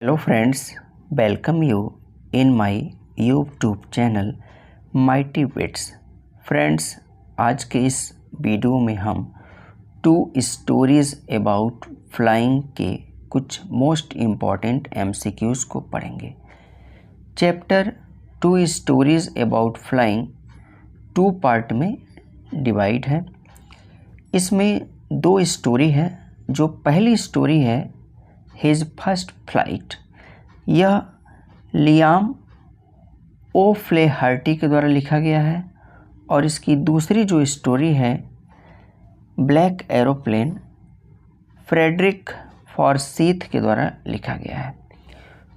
Hello friends, welcome you in my YouTube channel mighty bits. Friends, आज के इस video में हम 2 स्टोरीज़ अबाउट फ्लाइंग के कुछ मोस्ट इम्पॉर्टेंट एमसीक्यूज़ को पढ़ेंगे। Chapter 2 stories about flying 2 part में डिवाइड है। इसमें 2 स्टोरी है। जो पहली स्टोरी है हिज फर्स्ट फ्लाइट, यह लियाम ओफ्लेहर्टी के द्वारा लिखा गया है, और इसकी दूसरी जो स्टोरी है ब्लैक एरोप्लेन, फ्रेडरिक फॉरसीथ के द्वारा लिखा गया है।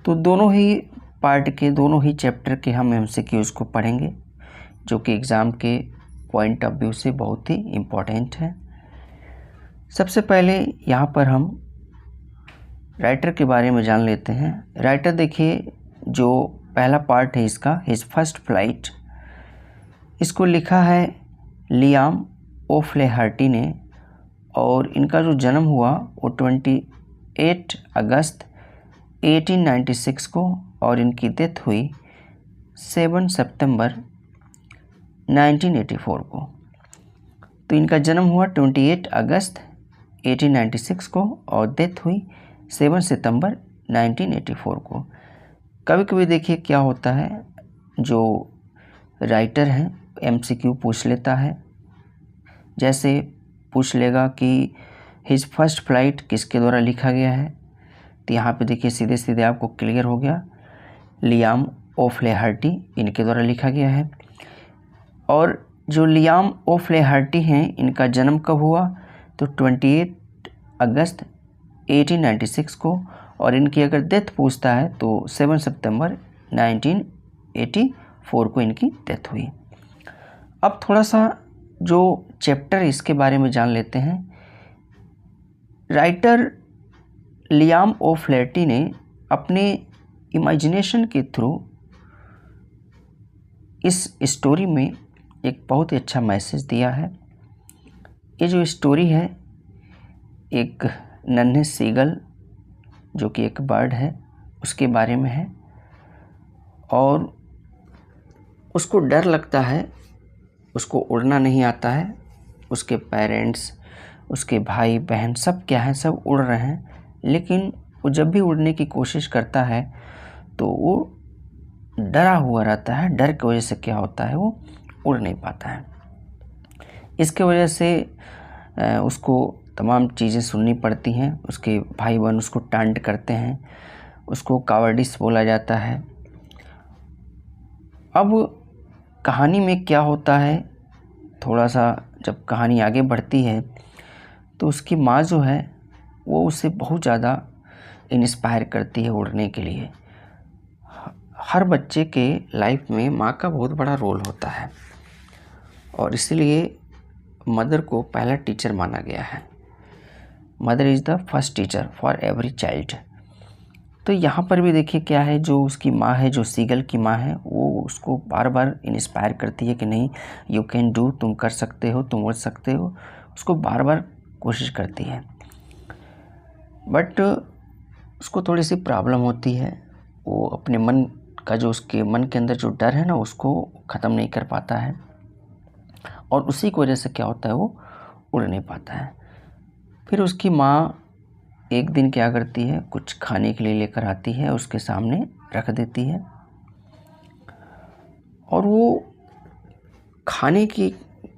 तो दोनों ही पार्ट के दोनों ही चैप्टर के हम एमसीक्यूज़ को पढ़ेंगे, जो कि एग्ज़ाम के पॉइंट ऑफ व्यू से बहुत ही इम्पोर्टेंट है। सबसे पहले यहाँ पर हम राइटर के बारे में जान लेते हैं। राइटर देखिए, जो पहला पार्ट है इसका हिज फर्स्ट फ्लाइट, इसको लिखा है लियाम ओफ्लेहर्टी ने, और इनका जो जन्म हुआ वो 28 अगस्त 1896 को, और इनकी डेथ हुई 7 सितंबर 1984 को। तो इनका जन्म हुआ 28 अगस्त 1896 को और डेथ हुई 7 सितंबर 1984 को। कभी कभी देखिए क्या होता है, जो राइटर हैं एमसीक्यू पूछ लेता है। जैसे पूछ लेगा कि हिज फर्स्ट फ्लाइट किसके द्वारा लिखा गया है, तो यहाँ पे देखिए सीधे सीधे आपको क्लियर हो गया, लियाम ओफ्लेहर्टी इनके द्वारा लिखा गया है। और जो लियाम ओफ्लेहर्टी हैं, इनका जन्म कब हुआ, तो 28 अगस्त 1896 को, और इनकी अगर डेथ पूछता है तो 7 सितंबर 1984 को इनकी डेथ हुई। अब थोड़ा सा जो चैप्टर इसके बारे में जान लेते हैं। राइटर लियाम ओफ्लेहर्टी ने अपने इमेजिनेशन के थ्रू इस स्टोरी में एक बहुत ही अच्छा मैसेज दिया है। ये जो स्टोरी है एक नन्हे सीगल, जो कि एक बर्ड है, उसके बारे में है, और उसको डर लगता है, उसको उड़ना नहीं आता है। उसके पेरेंट्स, उसके भाई बहन सब क्या हैं, सब उड़ रहे हैं, लेकिन वो जब भी उड़ने की कोशिश करता है तो वो डरा हुआ रहता है। डर की वजह से क्या होता है, वो उड़ नहीं पाता है। इसके वजह से उसको तमाम चीज़ें सुननी पड़ती हैं। उसके भाई बहन उसको टांट करते हैं, उसको कावर्डिस बोला जाता है। अब कहानी में क्या होता है, थोड़ा सा जब कहानी आगे बढ़ती है तो उसकी माँ जो है वो उसे बहुत ज़्यादा इंस्पायर करती है उड़ने के लिए। हर बच्चे के लाइफ में माँ का बहुत बड़ा रोल होता है, और इसीलिए मदर को पहला टीचर माना गया है। Mother is the first teacher for every child. तो यहाँ पर भी देखिए क्या है, जो उसकी माँ है, जो सीगल की माँ है, वो उसको बार बार इंस्पायर करती है कि नहीं, यू कैन डू, तुम कर सकते हो, तुम उड़ सकते हो। उसको बार बार कोशिश करती है, बट उसको थोड़ी सी प्रॉब्लम होती है। वो अपने मन का, जो उसके मन के अंदर जो डर है ना, उसको ख़त्म नहीं कर पाता है, और उसी की वजह से क्या होता है, वो उड़ नहीं पाता है। फिर उसकी माँ एक दिन क्या करती है, कुछ खाने के लिए लेकर आती है, उसके सामने रख देती है, और वो खाने की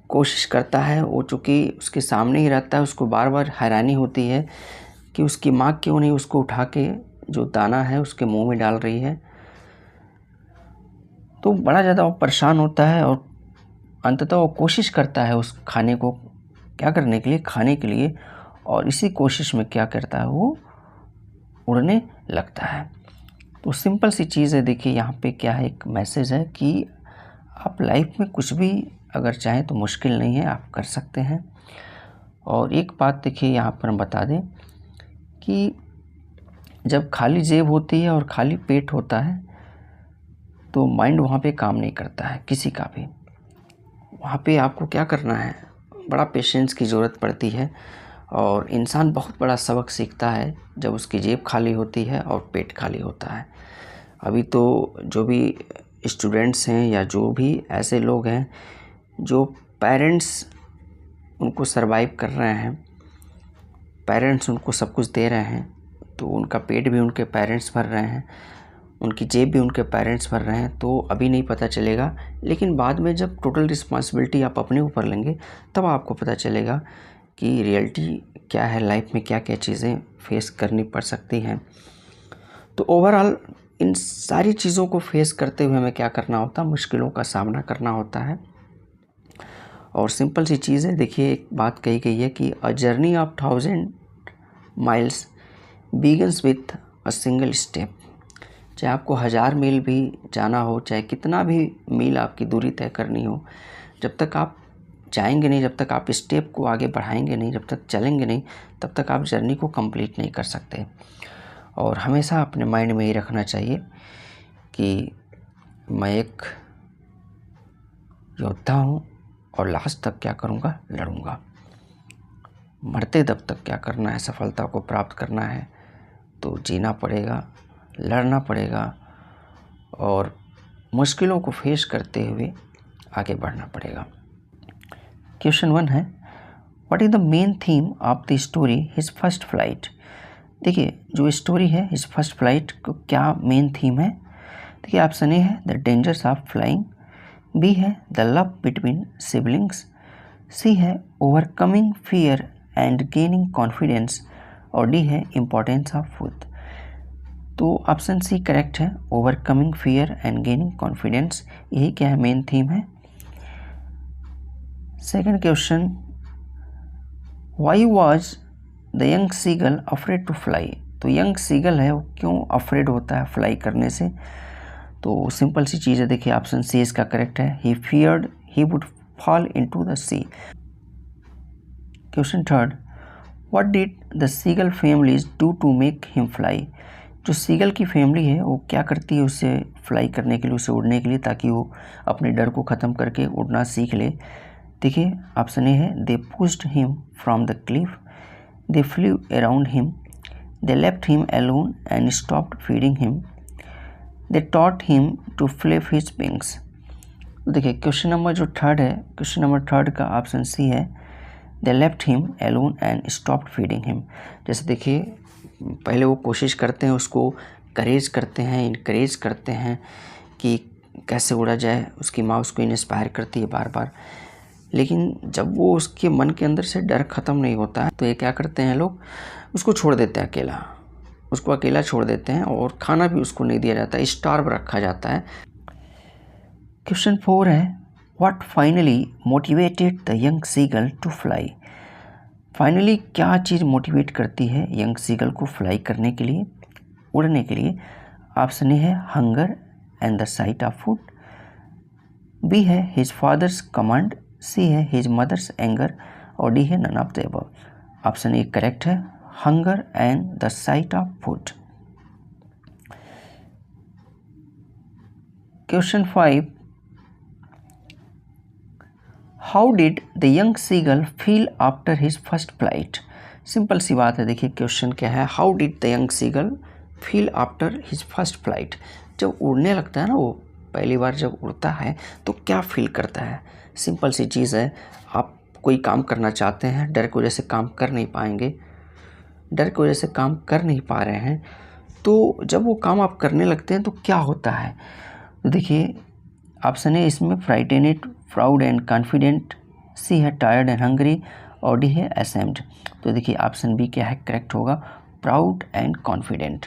कोशिश करता है। वो चूँकि उसके सामने ही रहता है, उसको बार बार हैरानी होती है कि उसकी माँ क्यों नहीं उसको उठा के जो दाना है उसके मुंह में डाल रही है। तो बड़ा ज़्यादा वो परेशान होता है, और अंततः वो कोशिश करता है उस खाने को क्या करने के लिए, खाने के लिए, और इसी कोशिश में क्या करता है, वो उड़ने लगता है। तो सिंपल सी चीज़ है। देखिए यहाँ पे क्या है, एक मैसेज है कि आप लाइफ में कुछ भी अगर चाहें तो मुश्किल नहीं है, आप कर सकते हैं। और एक बात देखिए यहाँ पर हम बता दें कि जब खाली जेब होती है और खाली पेट होता है तो माइंड वहाँ पे काम नहीं करता है किसी का भी। वहाँ पे आपको क्या करना है, बड़ा पेशेंस की ज़रूरत पड़ती है, और इंसान बहुत बड़ा सबक सीखता है जब उसकी जेब खाली होती है और पेट खाली होता है। अभी तो जो भी स्टूडेंट्स हैं या जो भी ऐसे लोग हैं जो पेरेंट्स उनको सरवाइव कर रहे हैं, पेरेंट्स उनको सब कुछ दे रहे हैं, तो उनका पेट भी उनके पेरेंट्स भर रहे हैं, उनकी जेब भी उनके पेरेंट्स भर रहे हैं, तो अभी नहीं पता चलेगा, लेकिन बाद में जब टोटल रिस्पॉन्सिबिलिटी आप अपने ऊपर लेंगे तब आपको पता चलेगा कि रियलिटी क्या है, लाइफ में क्या क्या चीज़ें फेस करनी पड़ सकती हैं। तो ओवरऑल इन सारी चीज़ों को फेस करते हुए हमें क्या करना होता है, मुश्किलों का सामना करना होता है। और सिंपल सी चीज़ है, देखिए एक बात कही गई है कि a journey of 1000 miles begins with a single step. चाहे आपको 1000 मील भी जाना हो, चाहे कितना भी मील आपकी दूरी तय करनी हो, जब तक आप जाएंगे नहीं, जब तक आप स्टेप को आगे बढ़ाएंगे नहीं, जब तक चलेंगे नहीं, तब तक आप जर्नी को कंप्लीट नहीं कर सकते। और हमेशा अपने माइंड में ही रखना चाहिए कि मैं एक योद्धा हूँ और लास्ट तक क्या करूँगा, लड़ूंगा। मरते दब तक क्या करना है, सफलता को प्राप्त करना है तो जीना पड़ेगा, लड़ना पड़ेगा और मुश्किलों को फेस करते हुए आगे बढ़ना पड़ेगा। क्वेश्चन 1 है, what is the main theme of the story his first flight. देखिए जो स्टोरी है हिज फर्स्ट फ्लाइट को क्या मेन थीम है। देखिए ऑप्शन ए है the dangers of flying, B है the love between siblings, C है overcoming fear and gaining confidence, और डी है इम्पोर्टेंस ऑफ फूड। तो ऑप्शन सी करेक्ट है, overcoming fear and gaining confidence, यही क्या है, मेन थीम है। Second question, why was the young seagull afraid to fly. तो यंग सीगल है वो क्यों अफ्रेड होता है फ्लाई करने से। तो सिंपल सी चीज़ है, देखिए ऑप्शन सी इसका करेक्ट है, he feared he would fall into the sea. Question third, what did the seagull families do to make him fly. जो सीगल की फैमिली है वो क्या करती है उसे फ्लाई करने के लिए, उसे उड़ने के लिए, ताकि वो अपने डर को ख़त्म करके उड़ना सीख ले। देखिए ऑप्शन ए है, they pushed him from the cliff, they flew around him, they left him alone and stopped feeding him, they taught him to flip his wings. तो देखिए क्वेश्चन नंबर जो थर्ड है, क्वेश्चन नंबर थर्ड का option C है, they left him alone and stopped feeding him. जैसे देखिए पहले वो कोशिश करते हैं, उसको करेज करते हैं, इनकरेज करते हैं कि कैसे उड़ा जाए, उसकी माँ उसको इंस्पायर करती है बार बार, लेकिन जब वो उसके मन के अंदर से डर ख़त्म नहीं होता है तो ये क्या करते हैं लोग, उसको छोड़ देते हैं अकेला, उसको अकेला छोड़ देते हैं और खाना भी उसको नहीं दिया जाता, स्टार्व रखा जाता है। क्वेश्चन 4 है, what finally motivated the young seagull to fly. Finally क्या चीज़ मोटिवेट करती है यंग सीगल को फ्लाई करने के लिए, उड़ने के लिए। ऑप्शन ए है hunger and the sight of food, B है हिज फादर्स कमांड, सी है हिज मदर्स एंगर, और डी है none of the above. Option A correct है, hunger and the sight of food. Question 5, how did the young seagull feel after his first flight. Simple सी बात है, देखिए question क्या है, how did the young seagull feel after his first flight. जब उड़ने लगता है ना, वो पहली बार जब उड़ता है तो क्या फील करता है। सिंपल सी चीज़ है, आप कोई काम करना चाहते हैं, डर की वजह से काम कर नहीं पाएंगे, डर की वजह से काम कर नहीं पा रहे हैं, तो जब वो काम आप करने लगते हैं तो क्या होता है। तो देखिए ऑप्शन है इसमें फ्राइटेनेड, प्राउड एंड कॉन्फिडेंट, सी है टायर्ड एंड हंग्री, और डी है असेम्ड। तो देखिए ऑप्शन बी क्या है, करेक्ट होगा, प्राउड एंड कॉन्फिडेंट।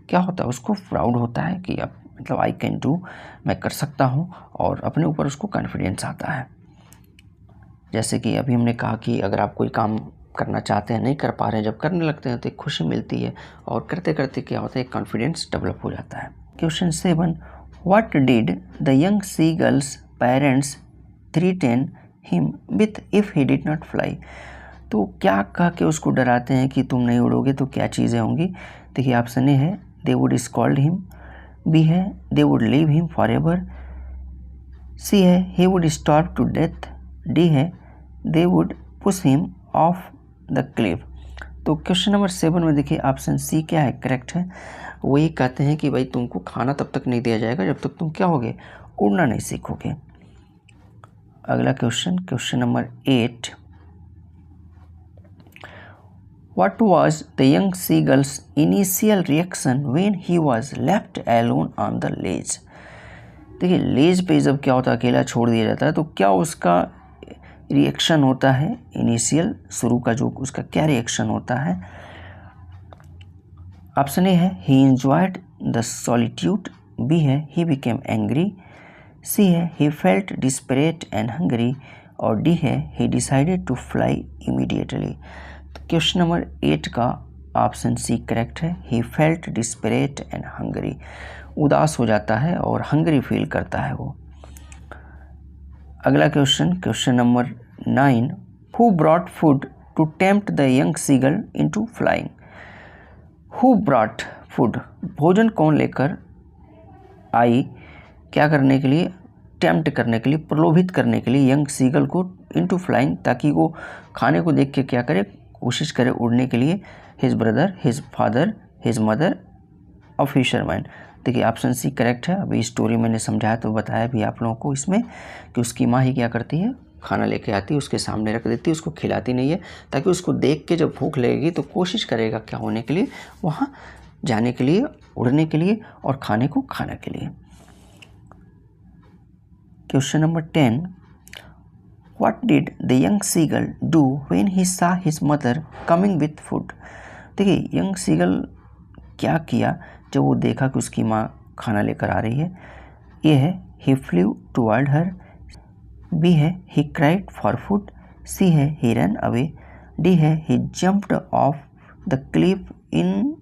क्या होता है, उसको प्राउड होता है कि अब मतलब आई कैन डू, मैं कर सकता हूँ, और अपने ऊपर उसको कॉन्फिडेंस आता है। जैसे कि अभी हमने कहा कि अगर आप कोई काम करना चाहते हैं, नहीं कर पा रहे हैं, जब करने लगते हैं तो एक खुशी मिलती है, और करते करते क्या होता है, एक कॉन्फिडेंस डेवलप हो जाता है। Question 7, what did the young seagulls parents threaten him with if he did not fly. तो क्या कह के उसको डराते हैं कि तुम नहीं उड़ोगे तो क्या चीज़ें होंगी। देखिए ऑप्शन ए है, they would scold him, B है they would leave him forever, C है he would starve to death, D है they would push him off the cliff. तो क्वेश्चन नंबर 7 में देखिए ऑप्शन सी क्या है, correct है। वो ये कहते हैं कि भाई तुमको खाना तब तक नहीं दिया जाएगा जब तक तुम क्या होगे, उड़ना नहीं सीखोगे। अगला question, question number 8, What was the young seagull's initial reaction when he was left alone on the ledge? देखिए लेज पे जब क्या होता है, अकेला छोड़ दिया जाता है तो क्या उसका रिएक्शन होता है, इनिशियल शुरू का जो उसका क्या रिएक्शन होता है। ऑप्शन ए है he enjoyed the solitude, B है ही बिकेम एंग्री, सी है he felt desperate and hungry, और डी है he decided to fly immediately. तो क्वेश्चन नंबर 8 का ऑप्शन सी करेक्ट है, he felt desperate and hungry, उदास हो जाता है और हंग्री फील करता है वो। अगला question, question number 9, who brought food to tempt the young seagull into flying. Who brought food, भोजन कौन लेकर आई, क्या करने के लिए, टेम्प्ट करने के लिए, प्रलोभित करने के लिए यंग सीगल को इनटू फ्लाइंग, ताकि वो खाने को देख के क्या करे, कोशिश करे उड़ने के लिए। His brother, his father, his mother, a fisherman. देखिए ऑप्शन सी करेक्ट है। अभी स्टोरी मैंने समझाया तो बताया भी आप लोगों को इसमें कि उसकी माँ ही क्या करती है, खाना लेके आती है, उसके सामने रख देती है, उसको खिलाती नहीं है, ताकि उसको देख के जब भूख लगेगी तो कोशिश करेगा क्या होने के लिए, वहाँ जाने के लिए, उड़ने के लिए और खाने को खाने के लिए। Question number 10, what did the young seagull do when he saw his mother coming with food. देखिए यंग सीगल क्या किया जब वो देखा कि उसकी माँ खाना लेकर आ रही है। ये है he flew toward her, B है he cried for food, C है ही रन अवे, डी है he jumped off the cliff in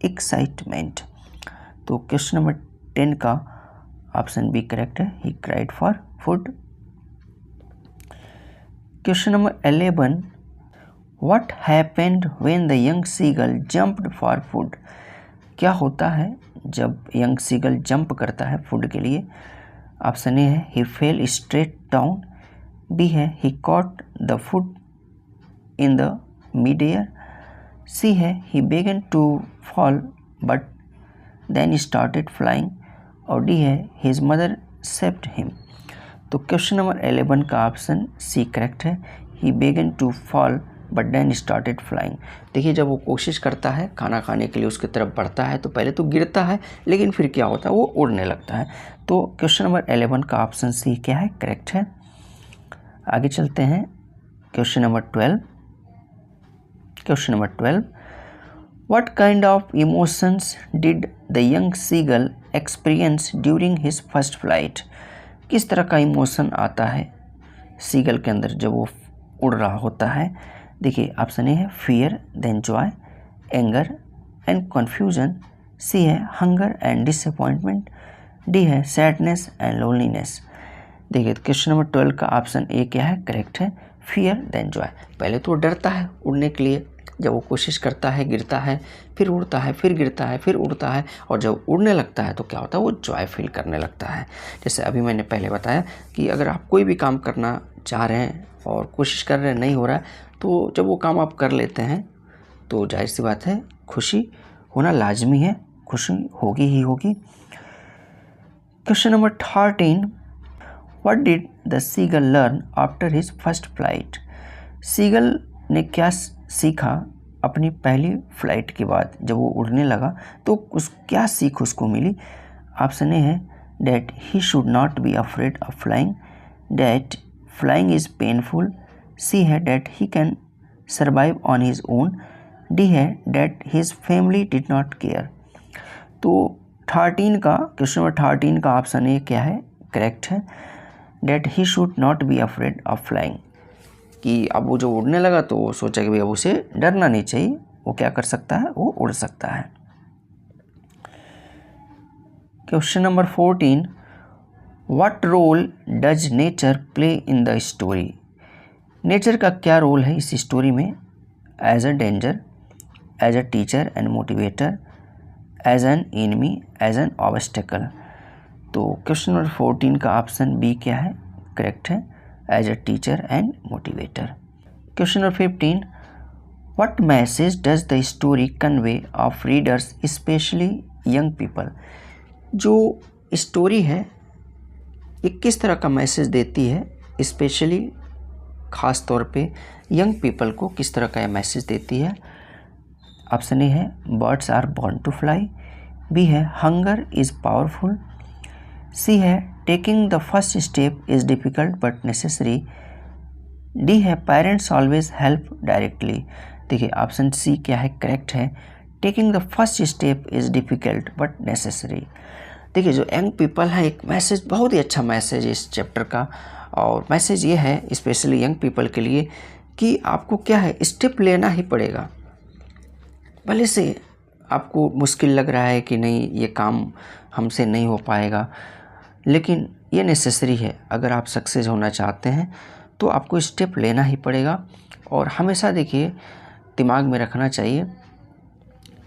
excitement. तो क्वेश्चन नंबर 10 का ऑप्शन बी करेक्ट है, he cried for food. Question number 11, what happened when the young seagull jumped for food. क्या होता है जब young seagull jump करता है फूड के लिए। ऑप्शन ए है he fell straight down, B है he caught the food in the mid air, C है he began to fall but then started flying, और डी है हिज मदर सेव्ड हिम। तो क्वेश्चन नंबर 11 का option C correct है, he began to fall but then started flying. देखिए जब वो कोशिश करता है खाना खाने के लिए, उसकी तरफ बढ़ता है तो पहले तो गिरता है, लेकिन फिर क्या होता है, वो उड़ने लगता है। तो क्वेश्चन नंबर 11 का ऑप्शन सी क्या है, करेक्ट है। आगे चलते हैं, question number 12। Question number 12, what kind of emotions did the young seagull experience during his first flight. किस तरह का इमोशन आता है सीगल के अंदर जब वो उड़ रहा होता है। देखिए ऑप्शन ए है fear, then joy, anger and confusion, C है हंगर एंड डिसअपॉइंटमेंट, डी है सैडनेस एंड लोनलीनेस। देखिए क्वेश्चन नंबर 12 का ऑप्शन ए क्या है, करेक्ट है, फियर देन जॉय। पहले तो डरता है उड़ने के लिए, जब वो कोशिश करता है गिरता है, फिर उड़ता है, फिर गिरता है, फिर उड़ता है, और जब उड़ने लगता है तो क्या होता है, वो जॉय फील करने लगता है। जैसे अभी मैंने पहले बताया कि अगर आप कोई भी काम करना चाह रहे हैं और कोशिश कर रहे हैं, नहीं हो रहा है, तो जब वो काम आप कर लेते हैं तो जाहिर सी बात है खुशी होना लाजमी है, खुशी होगी ही होगी। Question number 13, what did the seagull learn after his first flight. Seagull ने क्या सीखा अपनी पहली फ्लाइट के बाद, जब वो उड़ने लगा तो क्या सीख उसको मिली। ऑप्शन ए है that he should not be afraid of flying, that flying is painful, C है that he can survive on his own, D है that his family did not care. तो 13 का क्वेश्चन नंबर 13 का option A क्या है, correct है, that he should not be afraid of flying. कि अब वो जो उड़ने लगा तो वो सोचा कि भाई अब उसे डरना नहीं चाहिए, वो क्या कर सकता है, वो उड़ सकता है। Question number 14, what role does nature play in the story. Nature का क्या रोल है इस स्टोरी में, as a danger, as a teacher and motivator, as an enemy, as an obstacle. तो क्वेश्चन नंबर 14 का ऑप्शन बी क्या है, correct है, as a teacher and motivator. Question number 15, What message does the story convey of readers, especially young people? जो story है ये किस तरह का मैसेज देती है, स्पेशली ख़ास तौर पे यंग पीपल को किस तरह का यह मैसेज देती है? ऑप्शन ए है birds are born to fly, B है हंगर इज़ पावरफुल, सी है taking the first step is difficult but necessary, D है पेरेंट्स ऑलवेज हेल्प डायरेक्टली। देखिए ऑप्शन सी क्या है, करेक्ट है, taking the first step is difficult but necessary. देखिए जो young people है, एक मैसेज, बहुत ही अच्छा मैसेज है इस चैप्टर का, और मैसेज ये है स्पेशली यंग पीपल के लिए कि आपको क्या है, स्टेप लेना ही पड़ेगा। भले से आपको मुश्किल लग रहा है कि नहीं ये काम हमसे नहीं हो पाएगा, लेकिन ये नेसेसरी है। अगर आप सक्सेस होना चाहते हैं तो आपको स्टेप लेना ही पड़ेगा। और हमेशा देखिए दिमाग में रखना चाहिए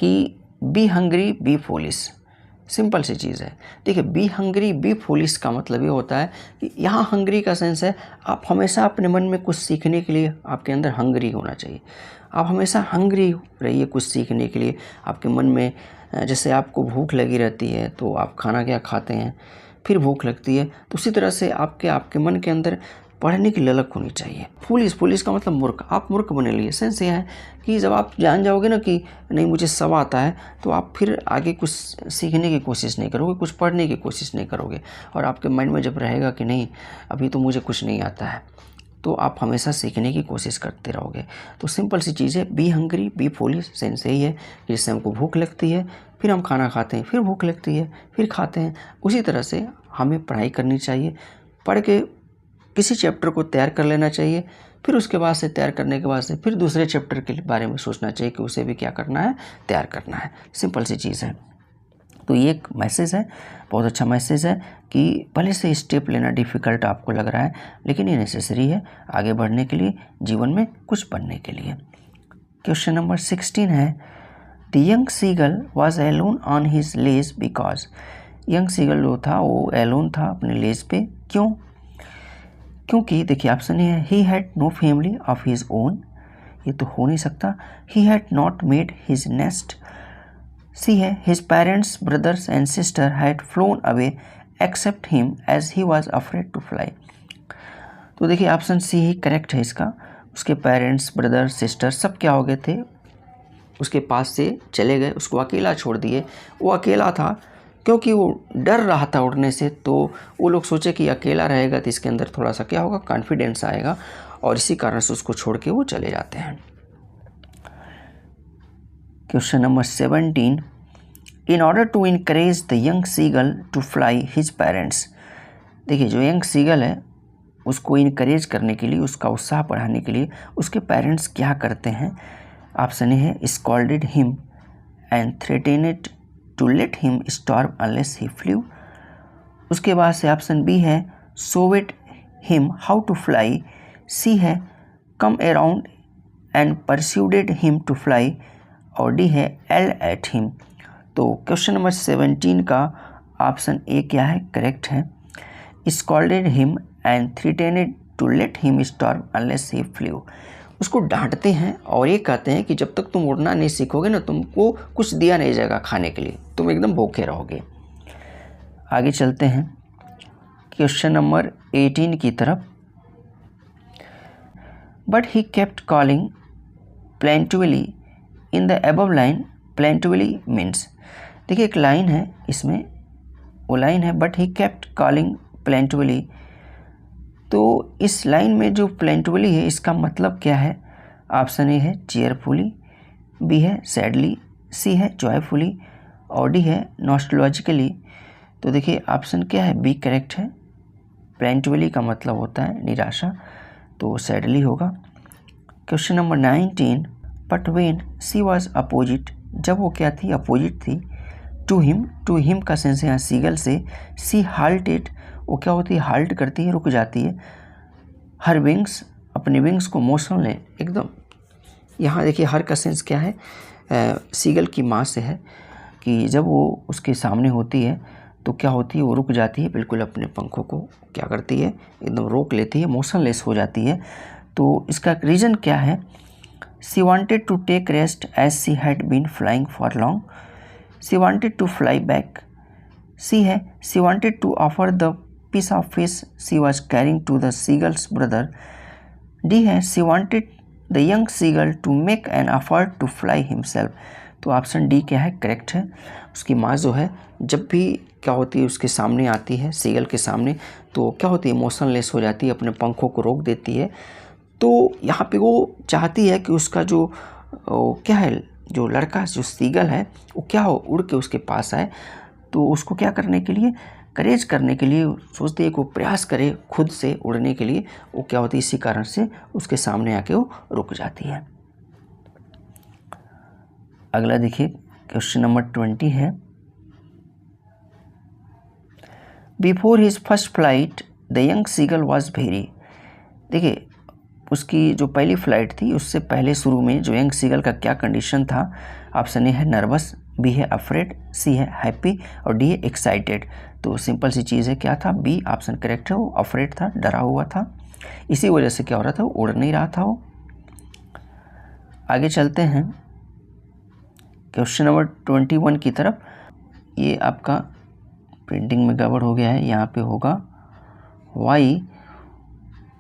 कि be hungry be foolish, simple सी चीज़ है। देखिए बी हंग्री बी फूलिश का मतलब ये होता है कि यहाँ हंग्री का सेंस है आप हमेशा अपने मन में कुछ सीखने के लिए आपके अंदर हंग्री होना चाहिए। आप हमेशा हंग्री रहिए कुछ सीखने के लिए। आपके मन में जैसे आपको भूख लगी रहती है तो आप खाना क्या खाते हैं, फिर भूख लगती है, तो उसी तरह से आपके मन के अंदर पढ़ने की ललक होनी चाहिए। फूलिश का मतलब मूर्ख, आप मूर्ख बने लिए। सेंस ये है कि जब आप जान जाओगे ना कि नहीं मुझे सब आता है, तो आप फिर आगे कुछ सीखने की कोशिश नहीं करोगे, कुछ पढ़ने की कोशिश नहीं करोगे। और आपके माइंड में जब रहेगा कि नहीं अभी तो मुझे कुछ नहीं आता है, तो आप हमेशा सीखने की कोशिश करते रहोगे। तो सिंपल सी चीज़ है, be hungry be foolish. Sense यही है कि जिससे हमको भूख लगती है फिर हम खाना खाते हैं, फिर भूख लगती है फिर खाते हैं। उसी तरह से हमें पढ़ाई करनी चाहिए, पढ़ के किसी चैप्टर को तैयार कर लेना चाहिए, फिर उसके बाद से तैयार करने के बाद से फिर दूसरे चैप्टर के बारे में सोचना चाहिए कि उसे भी क्या करना है, तैयार करना है। सिंपल सी चीज़ है। तो ये एक मैसेज है, बहुत अच्छा मैसेज है कि भले से स्टेप लेना डिफ़िकल्ट आपको लग रहा है, लेकिन ये नेसेसरी है आगे बढ़ने के लिए, जीवन में कुछ बनने के लिए। क्वेश्चन नंबर 16 है, the young seagull was alone on his ledge because. Young seagull जो था वो एलोन था अपने लेज पे, क्यों? क्योंकि देखिए ऑप्शन है he had no family of his own, ये तो हो नहीं सकता। He had not made his nest. C है his parents brothers and sister had flown away except him as he was afraid to fly. तो देखिए option सी ही correct है इसका। उसके पेरेंट्स ब्रदर सिस्टर सब क्या हो गए थे, उसके पास से चले गए, उसको अकेला छोड़ दिए। वो अकेला था क्योंकि वो डर रहा था उड़ने से, तो वो लोग सोचे कि अकेला रहेगा तो इसके अंदर थोड़ा सा क्या होगा, कॉन्फिडेंस आएगा, और इसी कारण से उसको छोड़ के वो चले जाते हैं। Question number 17, in order to encourage the young seagull to fly his parents. देखिए जो यंग सीगल है उसको इनकरेज करने के लिए, उसका उत्साह बढ़ाने के लिए उसके पेरेंट्स क्या करते हैं? ऑप्शन ए है scolded him and threatened to let him storm unless he flew. उसके बाद से ऑप्शन बी है showed him how to fly, C है come around and persuaded him to fly, और डी है एल एट हिम। तो question number 17 का option A क्या है, करेक्ट है। Scolded him and threatened to let him storm unless he flew. उसको डांटते हैं और ये कहते हैं कि जब तक तुम उड़ना नहीं सीखोगे ना, तुमको कुछ दिया नहीं जाएगा खाने के लिए, तुम एकदम भूखे रहोगे। आगे चलते हैं क्वेश्चन नंबर 18 की तरफ। But he kept calling plaintively in the above line, plaintively means. देखिए एक लाइन है इसमें, वो लाइन है but he kept calling plaintively. तो इस लाइन में जो प्लेंटिवली है इसका मतलब क्या है? ऑप्शन ए है चेयरफुली, बी है सैडली, सी है जॉयफुली, और डी है नॉस्टैल्जिकली। तो देखिए ऑप्शन क्या है, बी करेक्ट है। प्लेंटिवली का मतलब होता है निराशा, तो सैडली होगा। Question number 19, but when she was opposite, जब वो क्या थी, अपोजिट थी टू हिम का सेंस है यहाँ सीगल से। सी हाल्टेड, वो क्या होती है, हाल्ट करती है, रुक जाती है। हर विंग्स, अपने विंग्स को मोशन ले एकदम। यहाँ देखिए हर का सेंस क्या है, सीगल की माँ से है कि जब वो उसके सामने होती है तो क्या होती है, वो रुक जाती है, बिल्कुल अपने पंखों को क्या करती है, एकदम रोक लेती है, मोशनलेस हो जाती है। तो इसका रीज़न क्या है? She wanted to take rest as she had been flying for long. She wanted to fly back. C है she wanted to offer the piece of fish she was carrying to the seagull's brother. D है she wanted the young seagull to make an effort to fly himself. तो option D क्या है, correct है. उसकी माँ जो है जब भी क्या होती है उसके सामने आती है, सीगल के सामने, तो क्या होती है, इमोशनलेस हो जाती है, अपने पंखों को रोक देती है. तो यहाँ पे वो चाहती है कि उसका जो क्या है, जो लड़का जो सीगल है वो क्या हो, उड़ के उसके पास आए. तो उसको क्या करने के लिए, करेज करने के लिए सोचती है कि वो प्रयास करे खुद से उड़ने के लिए. वो क्या होती है, इसी कारण से उसके सामने आके वो रुक जाती है. अगला देखिए क्वेश्चन नंबर 20 है. Before his first flight the young seagull was very. देखिए उसकी जो पहली फ्लाइट थी उससे पहले शुरू में जो यंग सीगल का क्या कंडीशन था. ऑप्शन ए है नर्वस, बी है अफ्रेड, सी है हैप्पी और डी है एक्साइटेड. तो सिंपल सी चीज़ है, क्या था, बी ऑप्शन करेक्ट है. वो अफ्रेड था, डरा हुआ था, इसी वजह से क्या हो रहा था, वो उड़ नहीं रहा था. वो आगे चलते हैं क्वेश्चन नंबर 21 की तरफ. ये आपका प्रिंटिंग में गड़बड़ हो गया है, यहाँ पे होगा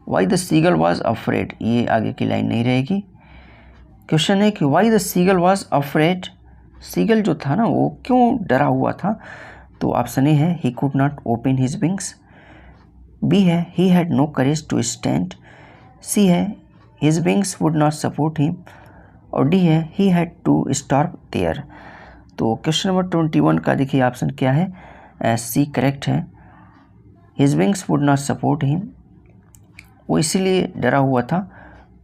why the seagull was afraid. ये आगे की लाइन नहीं रहेगी. क्वेश्चन है कि why the seagull was afraid. Seagull जो था ना वो क्यों डरा हुआ था. तो ऑप्शन ए है he could not open his wings. B है he had no courage to stand. C है his wings would not support him. और डी है he had to stop there. तो क्वेश्चन नंबर 21 का देखिए ऑप्शन क्या है, सी करेक्ट है. His wings would not support him. वो इसीलिए डरा हुआ था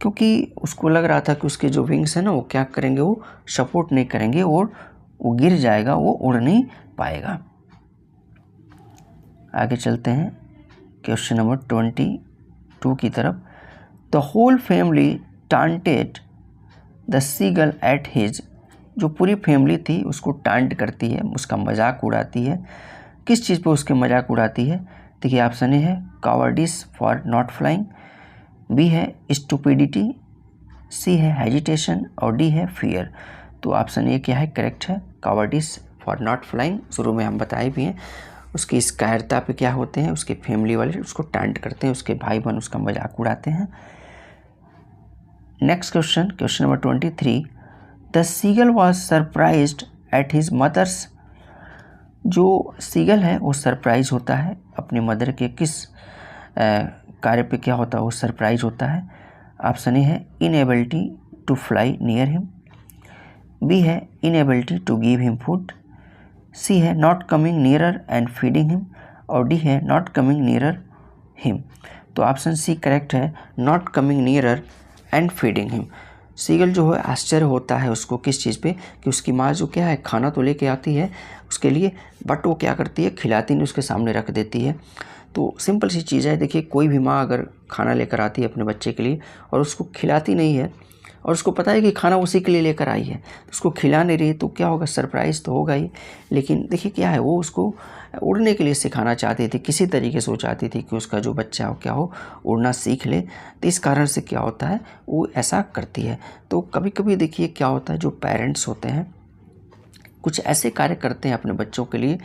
क्योंकि उसको लग रहा था कि उसके जो विंग्स हैं ना वो क्या करेंगे, वो सपोर्ट नहीं करेंगे और वो गिर जाएगा, वो उड़ नहीं पाएगा. आगे चलते हैं क्वेश्चन नंबर 22 की तरफ. The whole family taunted the seagull at his. जो पूरी फैमिली थी उसको टांट करती है, उसका मजाक उड़ाती है. किस चीज़ पे उसके मजाक उड़ाती है. देखिए ऑप्शन ए है cowardice for not flying, B है स्टूपिडिटी, सी है हेजिटेशन और डी है फियर. तो ऑप्शन ए क्या है, करेक्ट है, कावर्डिस फॉर नॉट फ्लाइंग. शुरू में हम बताए भी हैं उसकी इस कायरता पे क्या होते हैं, उसके फैमिली वाले उसको टांट करते हैं, उसके भाई बहन उसका मजाक उड़ाते हैं. Next question, question number 23. The seagull was surprised at his mother's. जो सीगल है वो सरप्राइज होता है अपने मदर के किस कार्य पे क्या होता है, वो सरप्राइज होता है. ऑप्शन ए है inability to fly near him, B है inability to give him food, C है not coming nearer and feeding him और डी है नॉट कमिंग नियरर हिम. तो ऑप्शन सी करेक्ट है, not coming nearer and feeding him. Seagull जो है आश्चर्य होता है उसको किस चीज़ पे, कि उसकी माँ जो क्या है खाना तो लेके आती है उसके लिए, बट वो क्या करती है, खिलाती नहीं, उसके सामने रख देती है. तो सिंपल सी चीज़ है. देखिए कोई भी माँ अगर खाना लेकर आती है अपने बच्चे के लिए और उसको खिलाती नहीं है और उसको पता है कि खाना उसी के लिए लेकर आई है, तो उसको खिला नहीं रही, तो क्या होगा, सरप्राइज़ तो होगा ही. लेकिन देखिए क्या है, वो उसको उड़ने के लिए सिखाना चाहती थी, किसी तरीके से वो चाहती थी कि उसका जो बच्चा हो क्या हो, उड़ना सीख ले. तो इस कारण से क्या होता है, वो ऐसा करती है. तो कभी कभी देखिए क्या होता है, जो पेरेंट्स होते हैं कुछ ऐसे कार्य करते हैं अपने बच्चों के लिए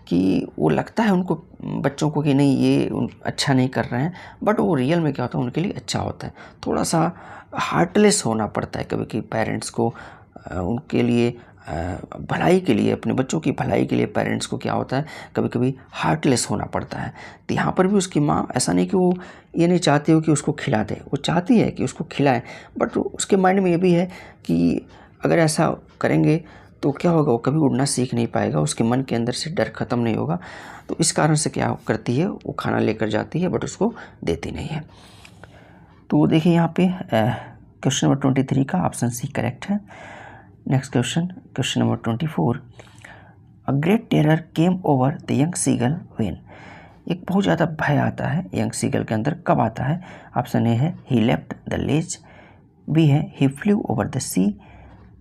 कि वो लगता है उनको बच्चों को कि नहीं ये अच्छा नहीं कर रहे हैं, बट वो रियल में क्या होता है उनके लिए अच्छा होता है. थोड़ा सा हार्टलेस होना पड़ता है कभी कभी पेरेंट्स को, उनके लिए भलाई के लिए, अपने बच्चों की भलाई के लिए पेरेंट्स को क्या होता है कभी कभी हार्टलेस होना पड़ता है. तो यहाँ पर भी उसकी माँ ऐसा नहीं कि वो ये नहीं चाहती हो कि उसको खिला दे, वो चाहती है कि उसको खिलाए, बट उसके माइंड में ये भी है कि अगर ऐसा करेंगे तो क्या होगा, वो कभी उड़ना सीख नहीं पाएगा, उसके मन के अंदर से डर ख़त्म नहीं होगा. तो इस कारण से क्या करती है, वो खाना लेकर जाती है बट उसको देती नहीं है. तो देखिए यहाँ पे क्वेश्चन नंबर 23 का ऑप्शन सी करेक्ट है. Next question, question number 24. A great terror came over the young seagull when. एक बहुत ज़्यादा भय आता है यंग सीगल के अंदर, कब आता है. ऑप्शन ए है he left the ledge, B है he flew over the sea,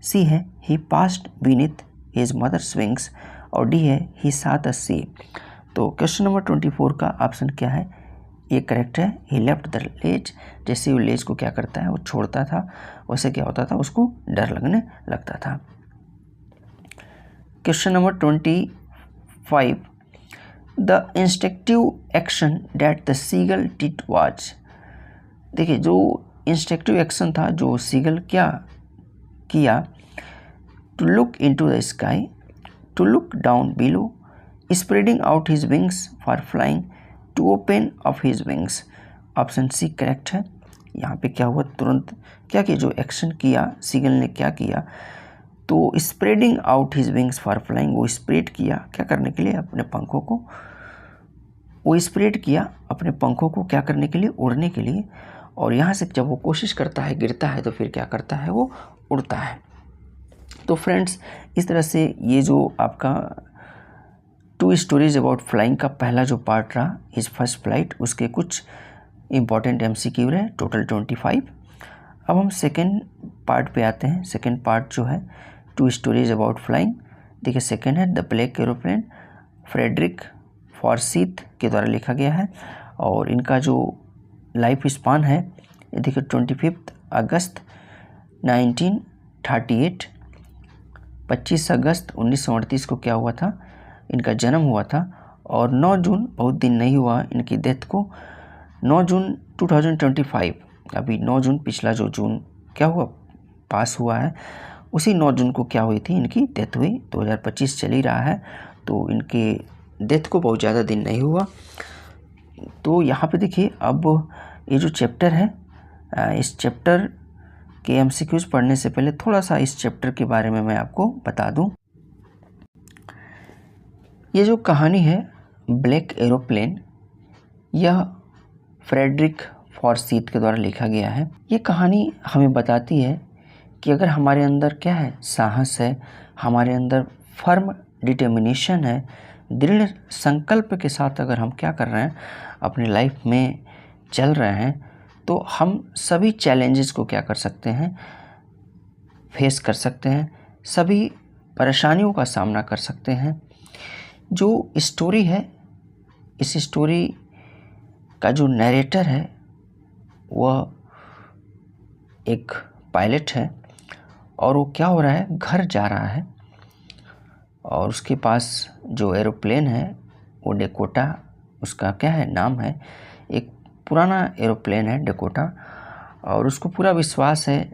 C है he passed beneath his mother's wings और डी है ही सा द सी. तो क्वेश्चन नंबर 24 का ऑप्शन क्या है, ये करेक्ट है। ही लेफ्ट द लेज, जैसे वो लेज को क्या करता है, वो छोड़ता था, वैसे क्या होता था, उसको डर लगने लगता था। Question number 25, the instinctive action that the seagull did was. देखिए जो इंस्टिंक्टिव एक्शन था जो सीगल क्या किया, to look into the sky, to look down below, spreading out his wings for flying, to open of his wings. Option C correct है। यहाँ पे क्या हुआ, तुरंत क्या किया, जो एक्शन किया सीगल ने क्या किया, तो spreading out his wings for flying, वो स्प्रेड किया क्या करने के लिए, अपने पंखों को, वो स्प्रेड किया अपने पंखों को क्या करने के लिए, उड़ने के लिए। और यहाँ से जब वो कोशिश करता है, गिरता है, तो फिर क्या करता है, वो उड़ता है। तो फ्रेंड्स इस तरह से ये जो आपका 2 स्टोरीज अबाउट फ्लाइंग का पहला जो पार्ट रहा, हिज फर्स्ट फ्लाइट, उसके कुछ इंपॉर्टेंट MCQ रहे, टोटल 25। अब हम सेकेंड पार्ट पे आते हैं। सेकेंड पार्ट जो है 2 स्टोरीज अबाउट फ्लाइंग। देखिए सेकेंड है द ब्लैक एरोप्लेन, फ्रेडरिक फॉर्सीथ के द्वारा लिखा गया है। और इनका जो लाइफ स्पान है ये देखिए 25 अगस्त 1938, 25 अगस्त 1938 को क्या हुआ था, इनका जन्म हुआ था। और 9 जून, बहुत दिन नहीं हुआ इनकी डेथ को, 9 जून 2025, अभी 9 जून पिछला जो जून क्या हुआ पास हुआ है, उसी 9 जून को क्या हुई थी, इनकी डेथ हुई। 2025 चल ही रहा है, तो इनके डेथ को बहुत ज़्यादा दिन नहीं हुआ। तो यहाँ पे देखिए अब ये जो चैप्टर है, इस चैप्टर के MCQs पढ़ने से पहले थोड़ा सा इस चैप्टर के बारे में मैं आपको बता दूं। ये जो कहानी है ब्लैक एरोप्लेन, यह फ्रेडरिक फॉर्सीथ के द्वारा लिखा गया है। ये कहानी हमें बताती है कि अगर हमारे अंदर क्या है, साहस है, हमारे अंदर फर्म डिटर्मिनेशन है, दृढ़ संकल्प के साथ अगर हम क्या कर रहे हैं, अपनी लाइफ में चल रहे हैं, तो हम सभी चैलेंजेस को क्या कर सकते हैं, फेस कर सकते हैं, सभी परेशानियों का सामना कर सकते हैं। जो स्टोरी है, इस स्टोरी का जो नरेटर है वह एक पायलट है, और वो क्या हो रहा है, घर जा रहा है, और उसके पास जो एरोप्लेन है वो डेकोटा, उसका क्या है नाम है, एक पुराना एरोप्लेन है डेकोटा। और उसको पूरा विश्वास है,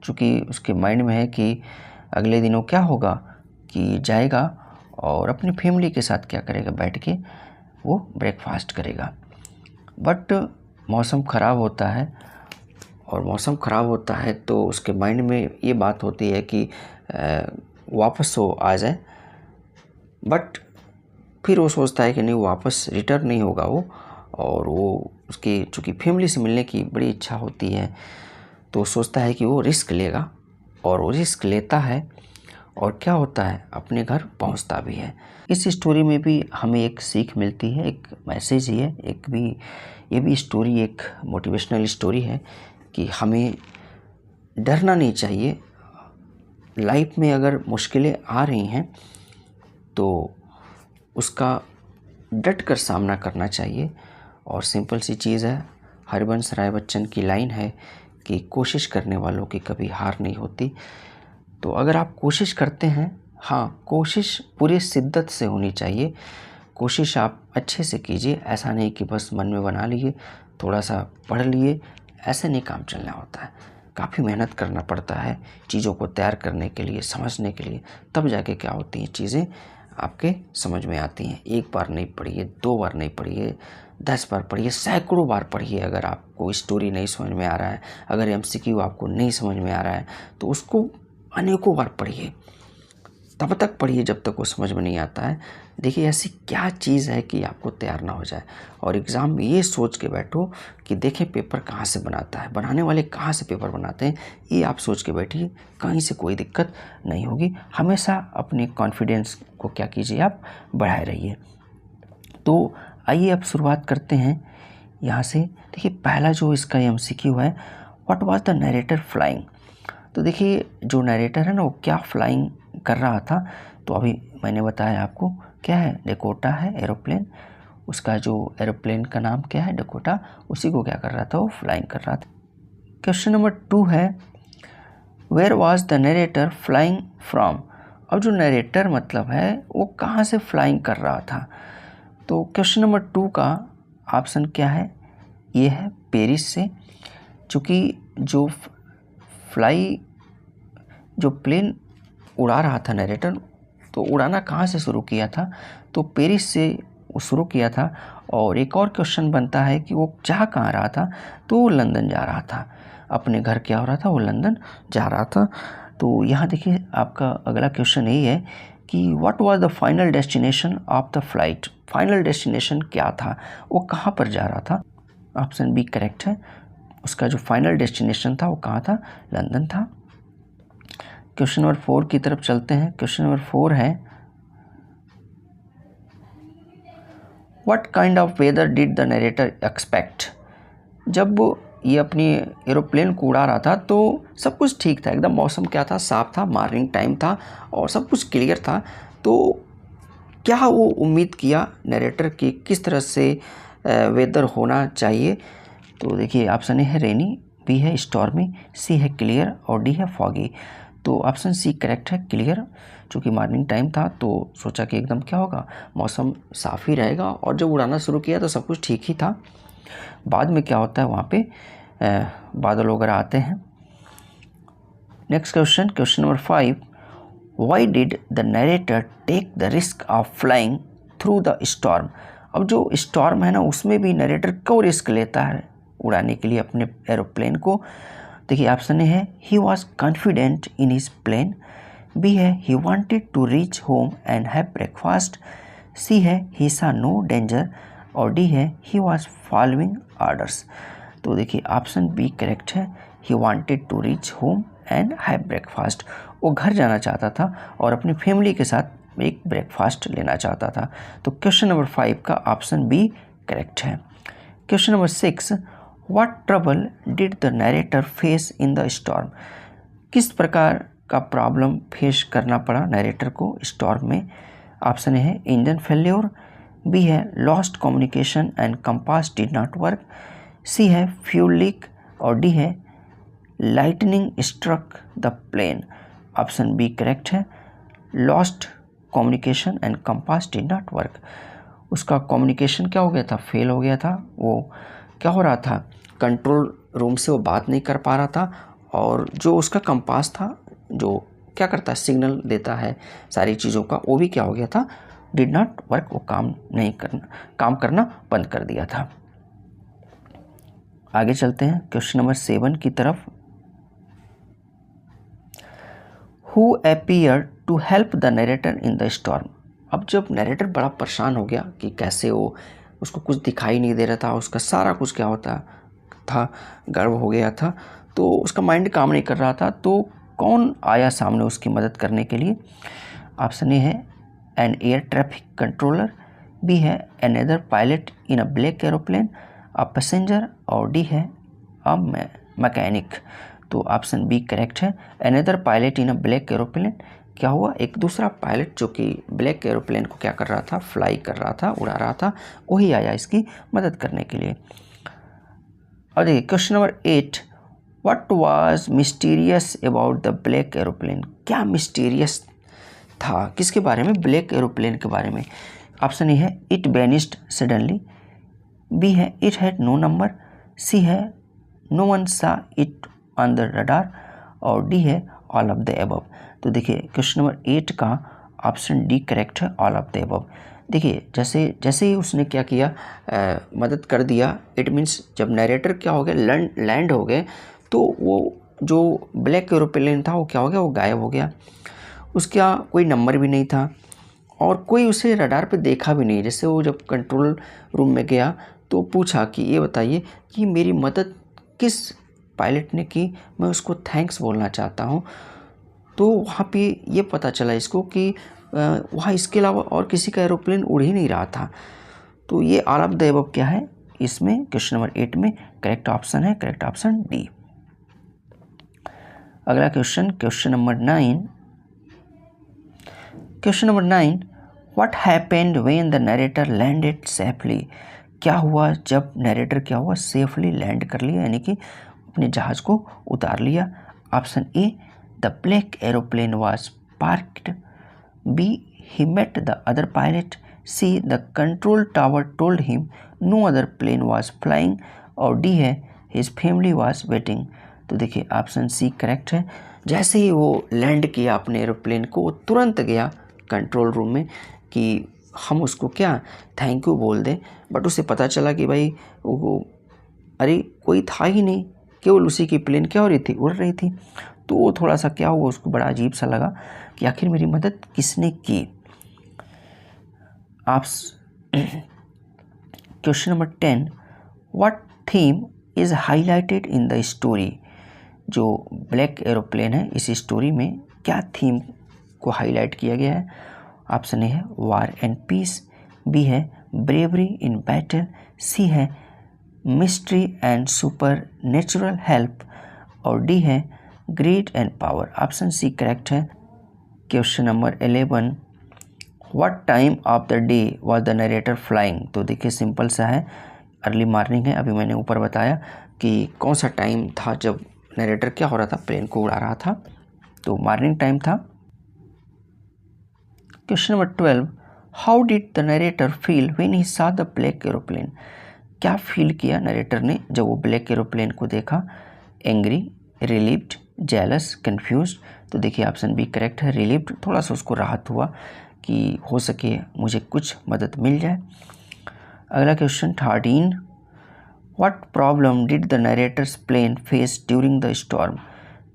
चूँकि उसके माइंड में है कि अगले दिनों क्या होगा, कि जाएगा और अपनी फैमिली के साथ क्या करेगा, बैठ के वो ब्रेकफास्ट करेगा। बट मौसम ख़राब होता है, और मौसम ख़राब होता है तो उसके माइंड में ये बात होती है कि वापस वो आ जाए। बट फिर वो सोचता है कि नहीं, वापस रिटर्न नहीं होगा वो, और वो उसकी चूँकि फैमिली से मिलने की बड़ी इच्छा होती है, तो सोचता है कि वो रिस्क लेगा, और वो रिस्क लेता है, और क्या होता है, अपने घर पहुंचता भी है। इस स्टोरी में भी हमें एक सीख मिलती है, एक मैसेज ही है, ये भी स्टोरी एक मोटिवेशनल स्टोरी है कि हमें डरना नहीं चाहिए। लाइफ में अगर मुश्किलें आ रही हैं तो उसका डट कर सामना करना चाहिए। और सिंपल सी चीज़ है, हरिवंश राय बच्चन की लाइन है कि कोशिश करने वालों की कभी हार नहीं होती। तो अगर आप कोशिश करते हैं, हाँ, कोशिश पूरी शिद्दत से होनी चाहिए, कोशिश आप अच्छे से कीजिए। ऐसा नहीं कि बस मन में बना लिए, थोड़ा सा पढ़ लिए, ऐसे नहीं काम चलना होता है। काफ़ी मेहनत करना पड़ता है चीज़ों को तैयार करने के लिए, समझने के लिए, तब जाके क्या होती हैं चीज़ें आपके समझ में आती हैं। एक बार नहीं पढ़िए, 2 बार नहीं पढ़िए, 10 बार पढ़िए, सैकड़ों बार पढ़िए। अगर आपको स्टोरी नहीं समझ में आ रहा है, अगर MCQ आपको नहीं समझ में आ रहा है, तो उसको अनेकों बार पढ़िए, तब तक पढ़िए जब तक वो समझ में नहीं आता है। देखिए ऐसी क्या चीज़ है कि आपको तैयार ना हो जाए, और एग्ज़ाम में ये सोच के बैठो कि देखें पेपर कहाँ से बनाता है, बनाने वाले कहाँ से पेपर बनाते हैं, ये आप सोच के बैठिए, कहीं से कोई दिक्कत नहीं होगी। हमेशा अपने कॉन्फिडेंस को क्या कीजिए, आप बढ़ाए रहिए। तो आइए अब शुरुआत करते हैं यहाँ से। देखिए पहला जो इसका MCQ है, what was the narrator flying. तो देखिए जो नरेटर है ना, वो क्या फ्लाइंग कर रहा था, तो अभी मैंने बताया आपको क्या है, डेकोटा है एरोप्लेन, उसका जो एरोप्लेन का नाम क्या है, डकोटा, उसी को क्या कर रहा था, वो फ्लाइंग कर रहा था। क्वेश्चन नंबर 2 है where was the narrator flying from. अब जो नरेटर मतलब है वो कहाँ से फ्लाइंग कर रहा था। तो क्वेश्चन नंबर 2 का ऑप्शन क्या है, ये है पेरिस से, चूँकि जो प्लेन उड़ा रहा था नरेटर, तो उड़ाना कहाँ से शुरू किया था, तो पेरिस से वो शुरू किया था। और एक और क्वेश्चन बनता है कि वो जा कहाँ रहा था, तो वो लंदन जा रहा था, अपने घर क्या हो रहा था, वो लंदन जा रहा था। तो यहाँ देखिए आपका अगला क्वेश्चन यही है कि what was the final destination of the flight. Final destination क्या था, वो कहाँ पर जा रहा था। ऑप्शन बी करेक्ट है, उसका जो फाइनल डेस्टिनेशन था वो कहाँ था, लंदन था। क्वेश्चन नंबर 4 की तरफ चलते हैं। क्वेश्चन नंबर 4 है what kind of weather did the narrator expect. जब ये अपनी एरोप्लेन को उड़ा रहा था तो सब कुछ ठीक था, एकदम मौसम क्या था, साफ था, मॉर्निंग टाइम था और सब कुछ क्लियर था। तो क्या वो उम्मीद किया नरेटर की किस तरह से वेदर होना चाहिए। तो देखिए ऑप्शन ए है रेनी, बी है स्टॉर्मी, सी है क्लियर और डी है फॉगी। तो ऑप्शन सी करेक्ट है, क्लियर। चूँकि मॉर्निंग टाइम था तो सोचा कि एकदम क्या होगा, मौसम साफ ही रहेगा, और जब उड़ाना शुरू किया तो सब कुछ ठीक ही था। बाद में क्या होता है, वहाँ पे बादल वगैरह आते हैं। Next question, question number 5, why did the narrator take the risk of flying through the storm. अब जो स्टॉर्म है ना, उसमें भी नरेटर क्यों रिस्क लेता है उड़ाने के लिए अपने एरोप्लेन को। देखिए ऑप्शन ए है he was confident in his plane, B है he wanted to reach home and have breakfast, C है ही सा नो डेंजर और डी है ही वॉज फॉलोइंग ऑर्डर्स। तो देखिए ऑप्शन बी करेक्ट है, he wanted to reach home and have breakfast. वो घर जाना चाहता था और अपनी फैमिली के साथ एक ब्रेकफास्ट लेना चाहता था। तो क्वेश्चन नंबर 5 का ऑप्शन बी करेक्ट है। Question number 6, what trouble did the narrator face in the storm. किस प्रकार का प्रॉब्लम फेस करना पड़ा नरेटर को स्टॉर्म में। ऑप्शन ए है इंजन फेल्योर, बी है lost communication and compass did not work, C है फ्यूल लीक और डी है lightning struck the plane. Option B correct है, lost communication and compass did not work. उसका communication क्या हो गया था, फेल हो गया था। वो क्या हो रहा था, कंट्रोल रूम से वो बात नहीं कर पा रहा था, और जो उसका कंपास था, जो क्या करता है, सिग्नल देता है सारी चीज़ों का, वो भी क्या हो गया था, डिड नॉट वर्क, वो काम करना बंद कर दिया था। आगे चलते हैं क्वेश्चन नंबर 7 की तरफ। Who appear to help the narrator in the storm. अब जब नरेटर बड़ा परेशान हो गया कि कैसे वो, उसको कुछ दिखाई नहीं दे रहा था, उसका सारा कुछ क्या होता था, गर्व हो गया था, तो उसका माइंड काम नहीं कर रहा था। तो कौन आया सामने उसकी मदद करने के लिए। ऑप्शन ए है an air traffic controller, B है another pilot in a black aeroplane, a passenger और डी है अ मैकेनिक। तो ऑप्शन बी करेक्ट है, another pilot in a black aeroplane. क्या हुआ, एक दूसरा पायलट जो कि ब्लैक एरोप्लेन को क्या कर रहा था, फ्लाई कर रहा था, उड़ा रहा था, वही आया इसकी मदद करने के लिए। और देखिए question number 8, what was mysterious about the black aeroplane. क्या मिस्टीरियस था, किसके बारे में, ब्लैक एरोप्लेन के बारे में। ऑप्शन ए है इट वैनिश्ड सडनली, बी है इट हैड नो नंबर, सी है नो वन सा इट ऑन द रडार और डी है ऑल ऑफ द एबव। तो देखिए क्वेश्चन नंबर 8 का ऑप्शन डी करेक्ट है, ऑल ऑफ द एबव। देखिए जैसे ही उसने क्या किया, मदद कर दिया, इट मीन्स जब नरेटर क्या हो गया, लैंड हो गए, तो वो जो ब्लैक एरोप्लेन था वो क्या हो गया, वो गायब हो गया। उसका कोई नंबर भी नहीं था और कोई उसे रडार पे देखा भी नहीं। जैसे वो जब कंट्रोल रूम में गया तो पूछा कि ये बताइए कि मेरी मदद किस पायलट ने की, मैं उसको थैंक्स बोलना चाहता हूँ। तो वहाँ पे ये पता चला इसको कि वहाँ इसके अलावा और किसी का एरोप्लेन उड़ ही नहीं रहा था। तो ये ऑल ऑफ द अबव क्या है, इसमें क्वेश्चन नंबर 8 में करेक्ट ऑप्शन है, करेक्ट ऑप्शन डी। अगला question, question number 9। Question number 9, what happened when the narrator landed safely, क्या हुआ जब नरेटर क्या हुआ सेफली लैंड कर लिया, यानी कि अपने जहाज को उतार लिया। Option A, the black aeroplane was parked, B, he met the other pilot, C, the control tower told him no other plane was flying, और डी है, हिज फैमिली वाज वेटिंग। तो देखिए ऑप्शन सी करेक्ट है। जैसे ही वो land किया अपने aeroplane को, वो तुरंत गया कंट्रोल रूम में कि हम उसको क्या थैंक यू बोल दें, बट उसे पता चला कि भाई वो अरे कोई था ही नहीं, केवल उसी की प्लेन क्या हो रही थी, उड़ रही थी। तो वो थोड़ा सा क्या हुआ, उसको बड़ा अजीब सा लगा कि आखिर मेरी मदद किसने की। आप question number 10, what theme is highlighted in the story, जो ब्लैक एरोप्लेन है इस स्टोरी में क्या थीम को हाईलाइट किया गया है। ऑप्शन ए है वार एंड पीस, बी है ब्रेवरी इन बैटल, सी है mystery and supernatural help, और डी है greed and power. Option C correct है। Question number 11, what time of the day was the narrator flying, तो देखिए simple सा है, early morning है। अभी मैंने ऊपर बताया कि कौन सा टाइम था जब नरेटर क्या हो रहा था, प्लेन को उड़ा रहा था, तो मॉर्निंग टाइम था। Question number 12, how did the narrator feel when he saw the black aeroplane, क्या फील किया नरेटर ने जब वो ब्लैक एरोप्लेन को देखा। Angry, relieved, jealous, confused. तो देखिए ऑप्शन बी करेक्ट है, रिलीव्ड, थोड़ा सा उसको राहत हुआ कि हो सके मुझे कुछ मदद मिल जाए। अगला question 13, what problem did the narrator's plane face during the storm,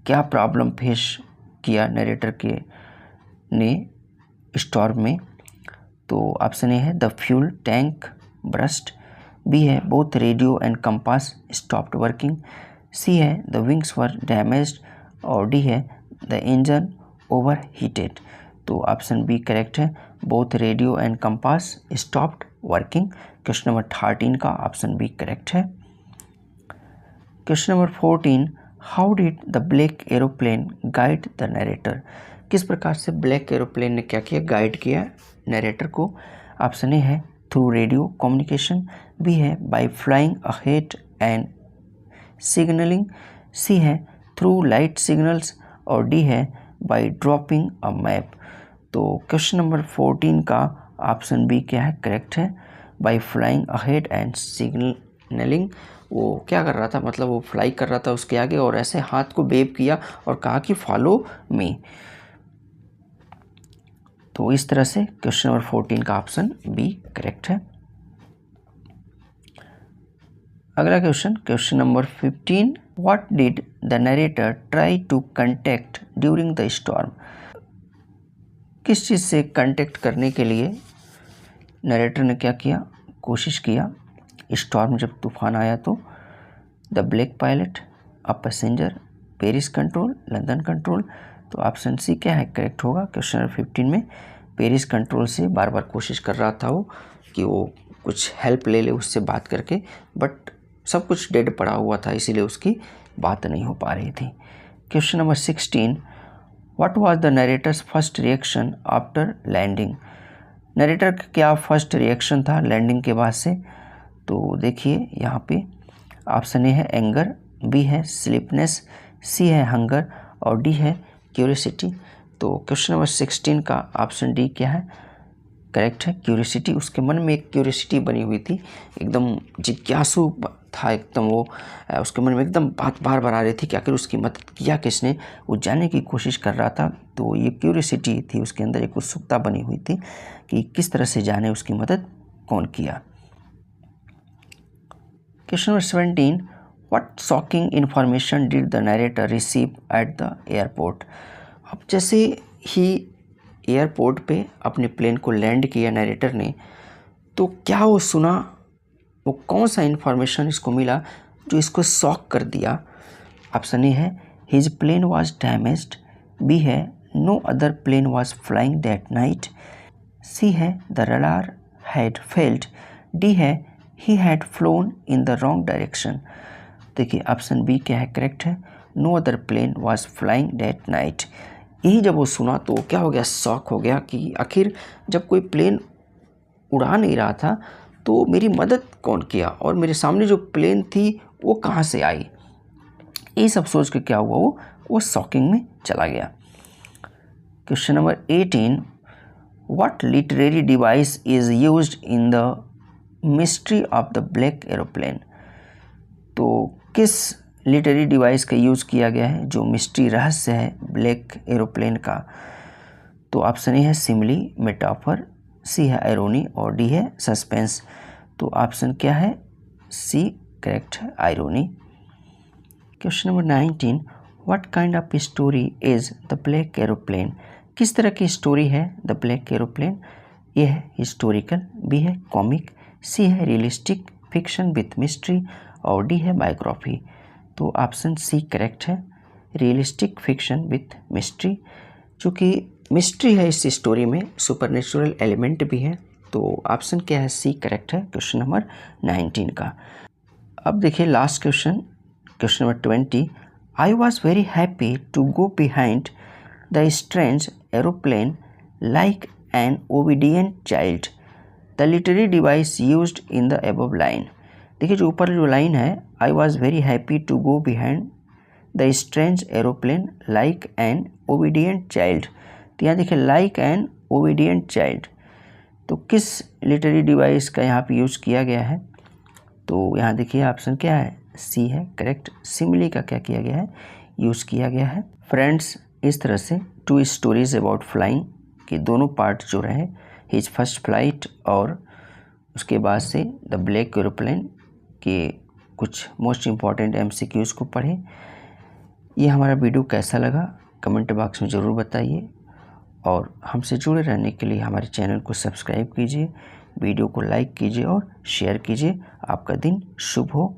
क्या प्रॉब्लम फेस किया नरेटर के ने स्टॉर्म में। तो ऑप्शन ए है the fuel tank burst, B है both radio and compass stopped working, C है द विंग्स वर डैमेज्ड, और डी है द इंजन ओवर हीटेड। तो ऑप्शन बी करेक्ट है, both radio and compass stopped working. Question number 13 का option B correct है। Question number 14, how did the black aeroplane guide the narrator, किस प्रकार से black aeroplane ने क्या किया, गाइड किया नरेटर को। ऑप्शन ए है थ्रू रेडियो कम्युनिकेशन, बी है by flying ahead and signalling, C है थ्रू लाइट सिग्नल्स, और डी है बाय ड्रॉपिंग अ मैप। तो क्वेश्चन नंबर 14 का ऑप्शन बी क्या है, करेक्ट है, by flying ahead and signalling. वो क्या कर रहा था, मतलब वो फ्लाई कर रहा था उसके आगे और ऐसे हाथ को वेव किया और कहा कि फॉलो मी। तो इस तरह से क्वेश्चन नंबर 14 का ऑप्शन बी करेक्ट है। अगला question, question number 15, what did the narrator try to contact during the storm, किस चीज़ से कंटेक्ट करने के लिए नरेटर ने क्या किया, कोशिश किया स्टॉर्म जब तूफान आया तो। The black pilot, a passenger, Paris control, London control. तो ऑप्शन सी क्या है, करेक्ट होगा। क्वेश्चन नंबर 15 में पेरिस कंट्रोल से बार बार कोशिश कर रहा था वो कि वो कुछ हेल्प ले ले उससे बात करके, बट सब कुछ डेड पड़ा हुआ था, इसीलिए उसकी बात नहीं हो पा रही थी। Question number 16, what was the narrator's first reaction after landing, narrator का क्या फर्स्ट रिएक्शन था लैंडिंग के बाद से। तो देखिए यहाँ पे ऑप्शन ए है एंगर, बी है स्लीपनेस, सी है हंगर, और डी है क्यूरियोसिटी। तो क्वेश्चन नंबर 16 का ऑप्शन डी क्या है, करेक्ट है, क्यूरियोसिटी। उसके मन में एक क्यूरियोसिटी बनी हुई थी, एकदम जिज्ञासु था एकदम वो, उसके मन में एकदम बात बार बार आ रही थी कि आखिर उसकी मदद किया किसने, वो जानने की कोशिश कर रहा था। तो ये क्यूरियोसिटी थी उसके अंदर, एक उत्सुकता बनी हुई थी कि किस तरह से जाने उसकी मदद कौन किया। Question number 17, what shocking information did the narrator receive at the airport, अब जैसे ही एयरपोर्ट पे अपने प्लेन को लैंड किया नरेटर ने, तो क्या वो सुना, वो कौन सा इन्फॉर्मेशन इसको मिला जो इसको शॉक कर दिया। ऑप्शन ए है his plane was damaged, B है no other plane was flying that night, C है the radar had failed, D है he had flown in the wrong direction. देखिए ऑप्शन बी क्या है, करेक्ट है, no other plane was flying that night. यही जब वो सुना तो क्या हो गया, शॉक हो गया कि आखिर जब कोई प्लेन उड़ा नहीं रहा था तो मेरी मदद कौन किया और मेरे सामने जो प्लेन थी वो कहाँ से आई। ये सब सोच के क्या हुआ, वो शॉकिंग में चला गया। Question number 18, what literary device is used in the mystery of the black aeroplane. तो किस लिटरेरी डिवाइस का यूज़ किया गया है जो मिस्ट्री रहस्य है ब्लैक एरोप्लेन का। तो ऑप्शन ए है सिमिली, मेटाफर, सी है आयरोनी और डी है सस्पेंस। तो ऑप्शन क्या है, सी करेक्ट है, irony. Question number 19, what kind of story is the black aeroplane. किस तरह की स्टोरी है द ब्लैक एरोप्लेन। ए है हिस्टोरिकल, बी है कॉमिक, सी है रियलिस्टिक फिक्शन विथ मिस्ट्री और डी है बायोग्राफी। तो ऑप्शन सी करेक्ट है, रियलिस्टिक फिक्शन विथ मिस्ट्री। चूँकि मिस्ट्री है इस स्टोरी में, सुपरनेचुरल एलिमेंट भी है, तो ऑप्शन क्या है, सी करेक्ट है क्वेश्चन नंबर 19 का। अब देखिए last question, question number 20, I was very happy to go behind the strange aeroplane like an obedient child, the literary device used in the above line. देखिए जो ऊपर जो लाइन है, I was very happy to go behind the strange aeroplane like an obedient child. तो यहाँ देखिए like an obedient child, तो किस लिटरेरी डिवाइस का यहाँ पे यूज़ किया गया है। तो यहाँ देखिए ऑप्शन क्या है, सी है करेक्ट, सिमिली का क्या किया गया है, यूज़ किया गया है। फ्रेंड्स, इस तरह से 2 स्टोरीज अबाउट फ्लाइंग के दोनों पार्ट जो रहे, हिज फर्स्ट फ्लाइट और उसके बाद से द ब्लैक एरोप्लेन के कुछ मोस्ट इम्पॉर्टेंट MCQs को पढ़े। ये हमारा वीडियो कैसा लगा कमेंट बॉक्स में ज़रूर बताइए और हमसे जुड़े रहने के लिए हमारे चैनल को सब्सक्राइब कीजिए, वीडियो को लाइक कीजिए और शेयर कीजिए। आपका दिन शुभ हो।